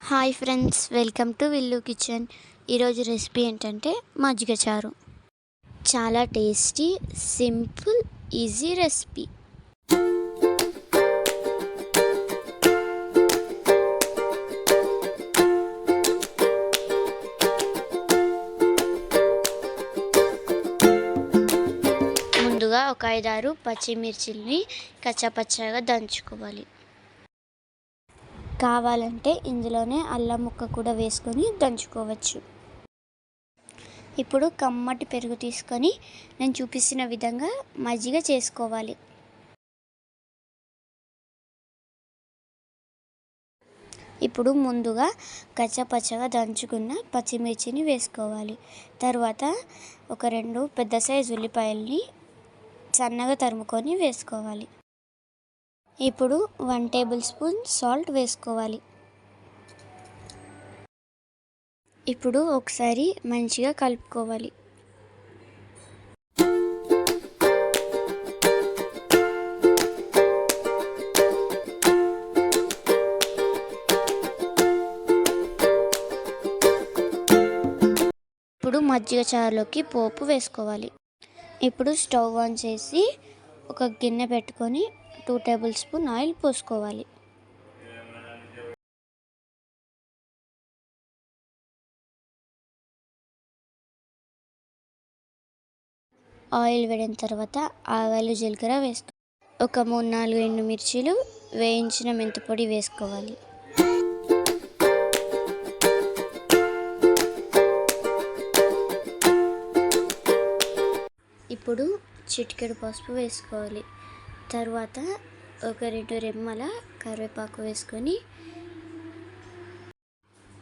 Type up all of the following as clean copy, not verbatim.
Hi friends, welcome to Villu kitchen. ఈరోజు recipe ఏంటంటే మజ్జిగ చారు. చాలా టేస్టీ, సింపుల్, ఈజీ రెసిపీ. ముందుగా ఒక 5-6 పచ్చిమిర్చిని కచ్చాపచ్చాగా దంచుకోవాలి. కావాలంటే ఇందులోనే అల్లం ముక్క కూడా వేసుకొని దంచుకోవచ్చు. ఇప్పుడు కమ్మటి పెరుగు తీసుకొని నేను చూపిస్తున్న విధంగా మజ్జిగ చేసుకోవాలి. ఇప్పుడు ముందుగా కచ్చాపచ్చాగా దంచుకున్న పచ్చిమిర్చిని వేసుకోవాలి. తర్వాత ఒక 2 పెద్ద సైజు ఉల్లిపాయల్ని సన్నగా తరుముకొని వేసుకోవాలి. ఇప్పుడు 1 టేబుల్ స్పూన్ సాల్ట్ వేసుకోవాలి. ఇప్పుడు ఒకసారి మంచిగా కలుపుకోవాలి. ఇప్పుడు మజ్జిగ చారులోకి పోపు వేసుకోవాలి. ఇప్పుడు స్టవ్ ఆన్ చేసి ఒక గిన్నె పెట్టుకొని 2 టేబుల్ స్పూన్ ఆయిల్ పోసుకోవాలి. ఆయిల్ వేడిన తర్వాత ఆవాలు, జీలకర్ర వేసుకోవాలి. ఒక 3-4 ఎండుమిర్చీలు, వేయించిన మెంతిపొడి వేసుకోవాలి. ఇప్పుడు చిటికెడు పసుపు వేసుకోవాలి. తర్వాత ఒక 2 రెమ్మల కరివేపాకు వేసుకొని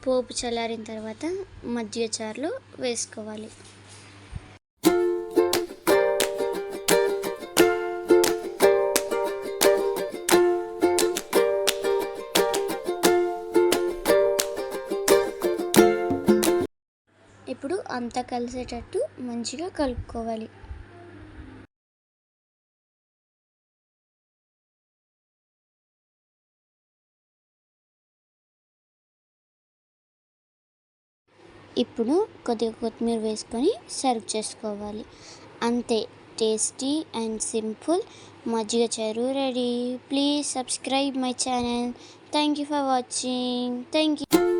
పోపు చల్లారిన తర్వాత మజ్జిగ చారులో వేసుకోవాలి. ఇప్పుడు అంతా కలిసేటట్టు మంచిగా కలుపుకోవాలి. ఇప్పుడు కొద్దిగా కొత్తిమీర వేసుకొని సర్వ్ చేసుకోవాలి. అంతే, టేస్టీ అండ్ సింపుల్ మజ్జిగ చారు ready. Please subscribe my channel. Thank you for watching. Thank you.